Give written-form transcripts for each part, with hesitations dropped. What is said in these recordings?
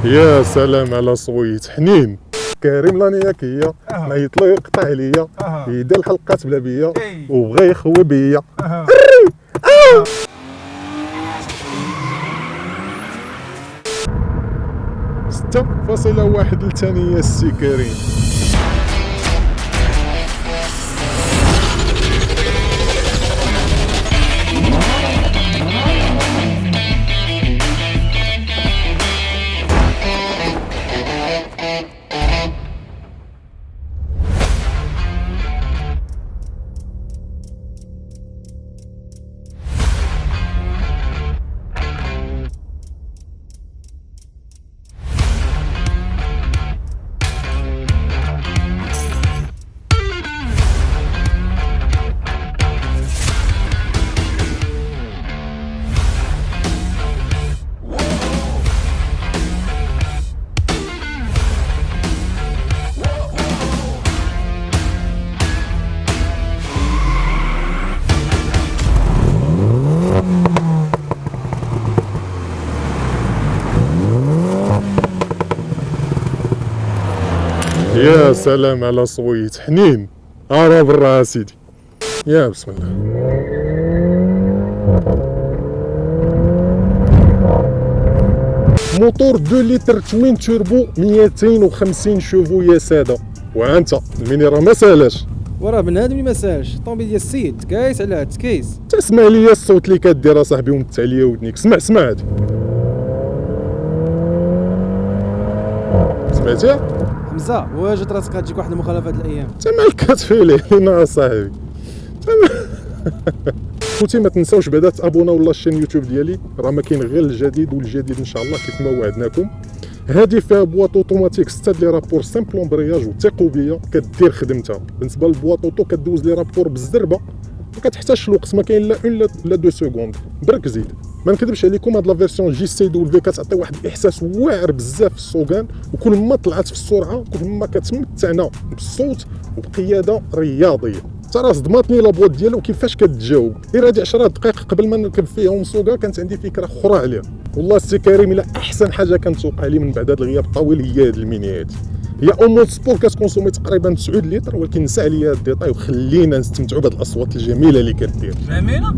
يا سلام على صويت حنين. كريم لانياكيه نيط له يقطع عليا يدير الحلقات بلا بيا وبغى يخوي بيا. 6.1 للثانية السي كريم. يا سلام على صويت حنين. راه برا سيدي. يا بسم الله. موتور 2 لتر توين توربو 250 شوفو يا ساده. وانت الميني راه ما سالاش. وراه بنادم اللي ما سالش الطوموبيل ديال السيد تكايس على تكيس. تسمع ليا الصوت اللي كدير اصاحبي ومت عليا ودنيك. سمع هادي. سمعتي؟ حمزه واجد راسك غتجيك واحد المخالفه هاد الايام. انت مالك كتفيلي لينا اصاحبي. خوتي ما تنساوش بعدا تابوناو لاشين يوتيوب ديالي، راه ما كاين غير الجديد والجديد ان شاء الله كيف ما وعدناكم. هذه فيها بواط اوتوماتيك 6 لي رابور سامبل امبرياج وثقوا بيا كدير خدمتها. بالنسبه للبواط اوتو كدوز لي رابور بالزربه ما كتحتاجش الوقت، ما كاين لا 1 لا 2 سكوند برك زيد. ما نكذبش عليكم هاد لا فيرسيون جي سي دبليو كتعطي واحد الاحساس واعر بزاف في السوقان، وكل ما طلعت في السرعه كل ما كتمتعنا بالصوت وبقياده رياضيه. ترى صدماتني لابواط ديالو كيفاش كتجاوب. غير هادي 10 دقائق قبل ما نركب فيهم السوقه كانت عندي فكره اخرى عليها. والله السي كريم الا احسن حاجه كانت توقع لي من بعد هذا الغياب الطويل هي هاد الميني هادي. هي اومود سبور كتكونسومي تقريبا 9 لتر، ولكن نسى عليا هاد الديتاي وخلينا نستمتعوا بهاد الاصوات الجميله اللي كدير. جميله.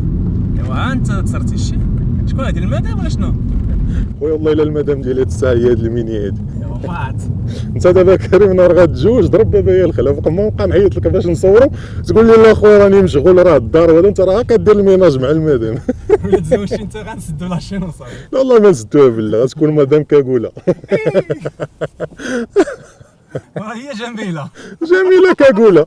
ايوا انت كسرتي الشيء. شكون هادي المدام ولا شنو؟ خويا والله الا المدام ديالي تسعى هي هاد الميني هادي. ايوا فات. انت دابا كريم نهار غتجوج ضرب بابا يا الخلاف ما نبقى نعيط لك باش نصوروا تقول لي لا خويا راني مشغول راه الدار ولا انت راه كدير الميناج مع المدام. ولا تزوجتي انت غنسدو لاشين وصافي. لا والله ما نسدوها بالله غتكون مدام كاكولا. هي جميله. جميله كاكولا.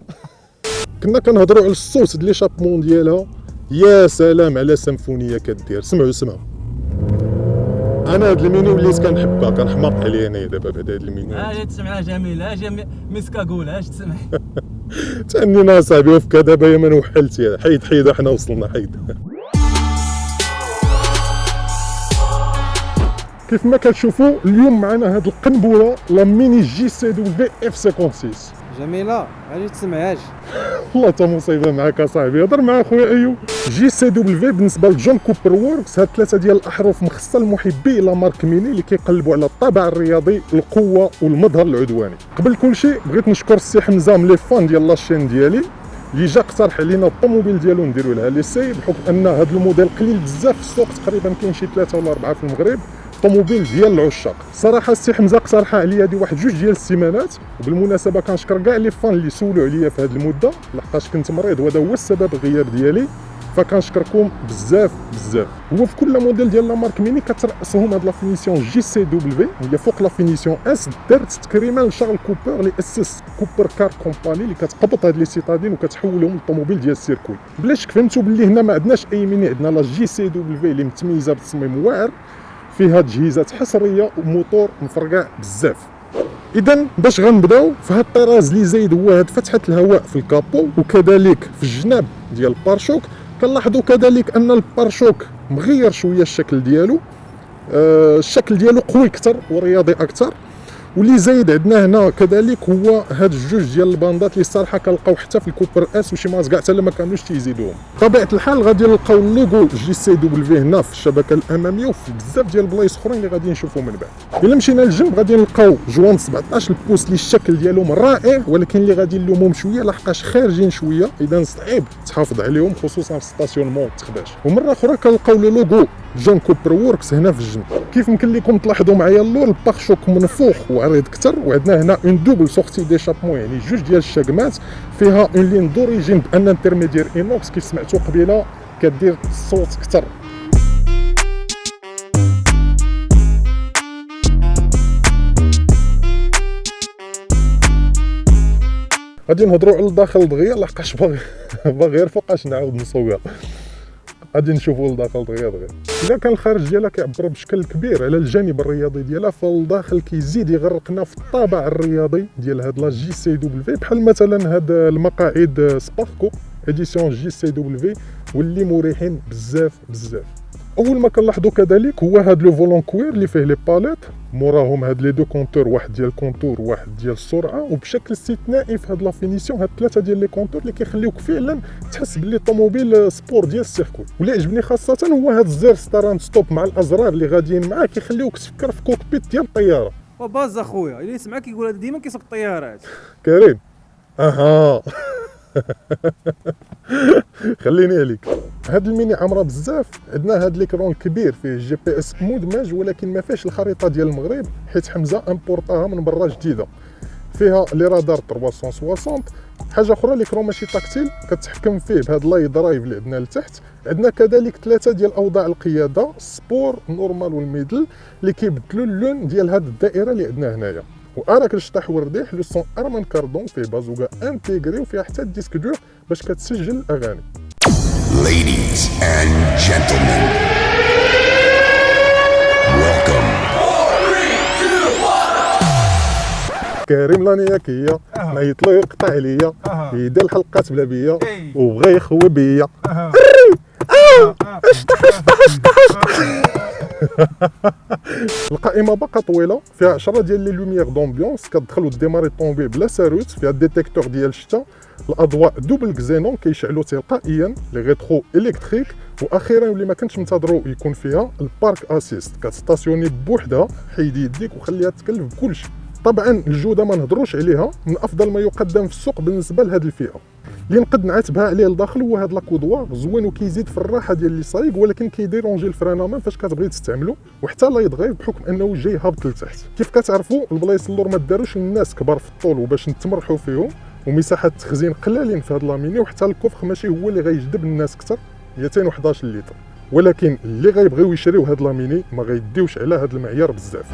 كنا كنهضروا على الصوت ديال لي شابمون ديالها. يا سلام على سيمفونيه كدير. سمعوا انا هاد الميني وليت كنحبها كنحماق عليه انايا دابا بعد هاد الميني. اجي تسمعها جميله جميله مسكاكولا اش تسمعي. تانينا صاحبي وفكا دابا يا من وحلتي. حيد حنا وصلنا حيد. كيف ما كتشوفوا اليوم معنا هاد القنبله لا ميني جي سي دبليو اف 56. جميله اجي تسمعهاش. والله تا مصيبه معاك اصاحبي. هضر مع خويا ايوب. جي سي دبليو بالنسبه لجون كوبر ووركس هاد 3 ديال الاحرف مخصصه لمحبي لا مارك ميني اللي كيقلبوا على الطابع الرياضي القوه والمظهر العدواني. قبل كل شيء بغيت نشكر السي حمزه من لي فان ديال لاشين ديالي اللي جا اقترح علينا الطوموبيل ديالو نديروا لها ليسي، بحكم ان هذا الموديل قليل بزاف في السوق، تقريبا كاين شي 3 ولا 4 في المغرب. طوموبيل ديال العشاق صراحه. السي حمزه اقترحها عليا هذه واحد 2 ديال السيمانات، وبالمناسبه كنشكر كاع لي فان اللي سولوا عليا في هذه المده لحقاش كنت مريض وهذا هو السبب الغياب ديالي، فكنشكركم بزاف. هو في كل موديل ديال لا مارك ميني كترأسهم هاد لا فينيسيون جي سي دبليو هي فوق لا فينيسيون اس دارت تكريما لشارل كوبر اللي اسس كوبر كار كومباني اللي كتقبط هاد لي سيتادين وكتحولهم للطوموبيل ديال السيركوي. بلا شك فهمتوا باللي هنا ما عندناش اي ميني، عندنا لا جي سي دبليو اللي متميزه بتصميم واعر فيها تجهيزات حصريه وموتور مفرقع بزاف. اذا باش غنبداو في هاد الطراز اللي زايد هو هاد فتحه الهواء في الكابو وكذلك في الجناب ديال البارشوك. كنلاحظوا كذلك ان البارشوك مغير شويه الشكل ديالو، الشكل ديالو قوي اكثر ورياضي اكثر، واللي زايد عندنا هنا كذلك هو هاد الجوج ديال الباندات اللي الصراحه كنلقاو حتى في الكوبر اس وشي مرات كاع حتى ما كانوش تيزيدوهم. بطبيعه الحال غادي نلقاو اللوغو جي سي دبليو هنا في الشبكه الاماميه وفي بزاف ديال البلايص اخرين اللي غادي نشوفوا من بعد. الا مشينا للجنب غادي نلقاو جوان 17 البوس اللي الشكل ديالهم رائع، ولكن اللي غادي نلومهم شويه لحقاش خارجين شويه، اذا صعيب تحافظ عليهم خصوصا في ستاسيونمون تخباش. ومره اخرى كنلقاو لو لوغو جون كوبر ووركس هنا في الجنب. كيف يمكن لكم تلاحظوا معايا اللور الباغ شوك منفوخ وعريض كثر، وعندنا هنا اون دوبل سورتي ديشابمون يعني جوج ديال الشاكمات فيها اون لين دوريجين بان انترميديير انوكس كيف سمعتوا قبيله كدير الصوت كثر. غادي نهضروا على الداخل دغيا لحقاش باغي غير فوقاش نعاود نصوغها. غادي نشوفوا لداخل دغيا. الا كان الخارج ديالها كيعبر بشكل كبير على الجانب الرياضي ديالها، فالداخل كيزيد يغرقنا في الطابع الرياضي ديال هاد لا جي سي دبليو، بحال مثلا هاد المقاعد سباركو اديسيون جي سي دبليو واللي مريحين بزاف بزاف. اول ما كنلاحظوا كذلك هو هاد لو فولون كوير اللي فيه لي باليت، موراهم هاد لي دو كونتور، واحد ديال الكونتور وواحد ديال السرعه، وبشكل استثنائي في هاد لا فينيسيون هاد ثلاثه ديال لي كونتور اللي كيخليوك فعلا تحس باللي طوموبيل سبور ديال السيركوي. واللي عجبني خاصه هو هاد الزر ستارت ستوب مع الازرار اللي غاديين معاه كيخليوك تفكر في كوكبيت ديال الطياره. وباز اخويا اللي يسمعك كيقول هذا ديما كيسوق الطيارات. كريم اها خليني عليك. هاد الميني عامره بزاف. عندنا هاد ليكرون الكبير فيه جي بي اس مدمج، ولكن ما فيهش الخريطه ديال المغرب حيت حمزه امبورطاها من برا جديده. فيها لي رادار 360. حاجه اخرى ليكرون ماشي تاكتيل، كتحكم فيه بهاد لاي درايف اللي عندنا لتحت. عندنا كذلك ثلاثه ديال اوضاع القياده، سبور نورمال والميدل، اللي كيبدلوا اللون ديال هاد الدائره اللي عندنا هنايا. واراك الشطاح والرديح لو سون ارمان كاردون فيه بازوكا انتيغري، وفيها حتى الديسك دور باش كتسجل الاغاني. Ladies and gentlemen, welcome. كريم لانياكيه نايط له يقطع عليا، يدير الحلقات بلا بيا وبغى يخوي بيا. القائمه باقا طويله، فيها 10 ديال لي لوميير دومبيونس كتدخل وتديماري الطوموبيل بلا ساروت، فيها الديتيكتور ديال الشتا، الاضواء دوبل كزينون كيشعلوا تلقائيا، لي ريترو الكتريك، واخيرا واللي ما كنتش منتظروا يكون فيها البارك اسيست، كتستاسيوني بوحدها، حيدي يديك وخليها تكلف بكلشي. طبعا الجوده ما نهضروش عليها، من افضل ما يقدم في السوق بالنسبه لهذه الفئه. اللي نقد نعتبها عليه لداخل هو هذا لاكودوار زوين وكيزيد في الراحه ديال لي سايق، ولكن كيديرونجي الفرينامون فاش كتبغي تستعملو، وحتى لا يتغير بحكم انه جاي هابط لتحت. كيف كتعرفوا البلايص اللور ما داروش للناس كبار في الطول وباش نتمرحوا فيهم، ومساحه التخزين قلالين في هذا لاميني، وحتى الكفر ماشي هو اللي غيجذب الناس اكثر، 211 لتر. ولكن اللي غيبغيو يشريو هذا لاميني ما غيديوش على هذا المعيار بزاف.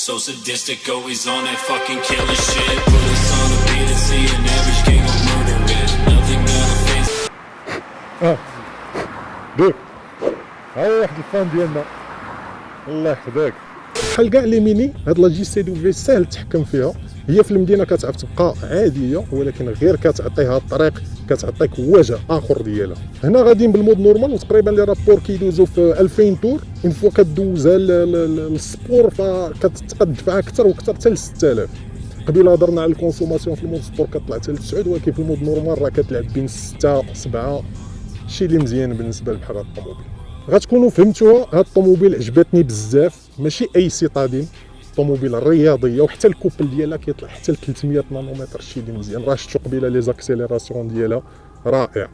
So sadistic, always on that fucking killer shit. Put us on the beat and see an average king of murder with nothing but a face. دوك ها واحد الفان ديالنا الله يحفظك. بحال كاع لي ميني هاد لا جي سي دبليو ساهل التحكم فيها، هي في المدينه كتعرف تبقى عاديه، ولكن غير كتعطيها الطريق، كتعطيك وجه اخر ديالها. هنا غاديين بالمود نورمال، وتقريبا لي رابور كيدوزو في 2000 تور، اون فوا كدوزها للسبور فكتدفع اكثر واكثر حتى ل 6000. قبيله هضرنا على الكونسوماسيون في المود سبور كطلع حتى ل 9، ولكن في المود نورمال راه كتلعب بين 6 7، شي اللي مزيان بالنسبه لبحال هاد الطوموبيل. غتكونوا فهمتوها، هاد الطوموبيل عجبتني بزاف، ماشي اي سيتادين، طوموبيل رياضيه، وحتى الكوبل ديالها كيطلع حتى ل 300 نانومتر، شي اللي مزيان. راه شفتو قبيله لي زاكسيليراسيون ديالها رائع.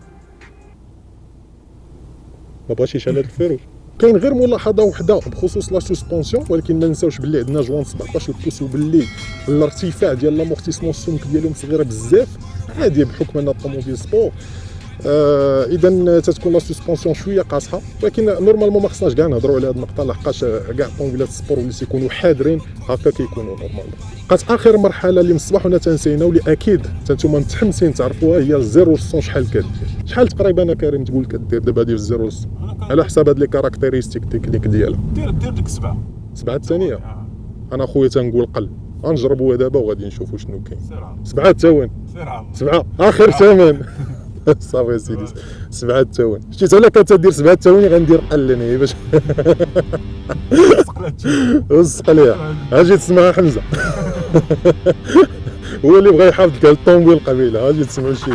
ما بغاش يشعل هاد الفيروج. كاين غير ملاحظه وحده بخصوص لا سسبونسيون، ولكن ما نساوش باللي عندنا جوان 17 البوس، وباللي الارتفاع ديال لامورتيسمون السمك ديالهم صغيره بزاف، عادي بحكم ان الطوموبيل سبور. اذا تتكون لا سسبونسيون شويه قاصحه، ولكن نورمالمون ما خصناش كاع نهضروا على هذه النقطه، لحقاش كاع طوموبيلات السبور اللي تيكونوا حاضرين هكا كيكونوا نورمالمون. بقات اخر مرحله اللي من الصباح ونا تنسينا، واللي اكيد نتوما متحمسين تعرفوها، هي الزيرو للصون. شحال كدير؟ شحال تقريبا كريم تقول كدير دابا هذه في الزيرو للصون على حساب هاد لي كاركتيرستيك تكنيك ديالها؟ دير ديك 7 ثانيه. انا خويا تنقول قل، غنجربوها دابا وغادي نشوفوا شنو كاين. 7 ثواني، 7 اخر ثمن. صافي سيدي 7 ثواني. شتي الا كانت تدير 7 ثواني غندير قلني باش وسق ليها. اجي تسمعها حمزه. هو اللي بغى يحافظ كاع الطوموبيل قبيله. اجي تسمعوا شي.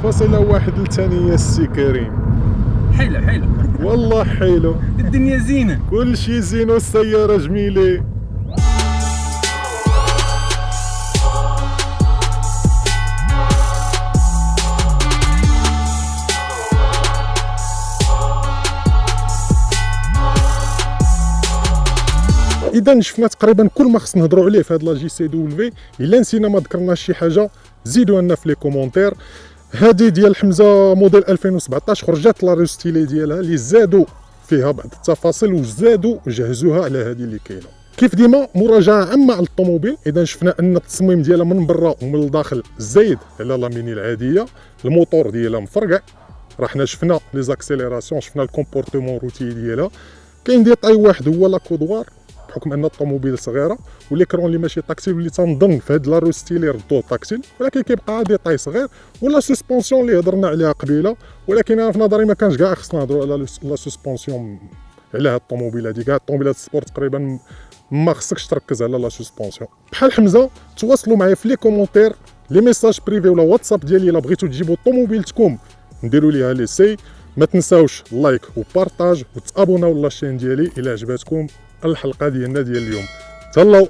فاصلة واحد لثانية السي كريم. حلو حلو. والله حلو، الدنيا زينه. كل شي زين والسيارة جميلة. اذا شفنا تقريبا كل ما خصنا نهضروا عليه في هاد لا جي سي دبليو. الا نسينا ما ذكرناش شي حاجه زيدوا لنا في لي كومونتير. هذه ديال حمزه موديل 2017 خرجت لا روستيلي ديالها اللي زادوا فيها بعض التفاصيل وزادوا جهزوها على هذه اللي كاينه. كيف ديما مراجعه عامه على الطوموبيل. اذا شفنا ان التصميم ديالها من برا ومن الداخل زايد على لا ميني العاديه. الموتور ديالها مفرقع. راه حنا شفنا لي زاكسيليراسيون، شفنا الكومبورتمون روتي ديالها. كاين ديتاي واحد هو لا كودوار، بحكم ان الطوموبيل صغيره وليكرون اللي ماشي تاكسيل اللي تنظن في هاد لا روستيلي ردوه تاكسيل، ولكن كيبقى ديتاي صغير. ولا سسبونسيون اللي هضرنا عليها قبيله، ولكن انا في نظري ما كانش كاع خصنا نهضروا على لا سسبونسيون على هاد الطوموبيل هادي. كاع الطوموبيلات السبورت تقريبا ما خصكش تركز على لا سسبونسيون. بحال حمزه تواصلوا معايا في لي كومونتير، لي ميساج بريفي ولا واتساب ديالي الا بغيتو تجيبوا طوموبيلتكم نديروا ليها لي سي. ما تنساوش لايك وبارطاج وتابوناو لاشين ديالي الا عجباتكم الحلقه ديالنا ديال اليوم. تهلاو.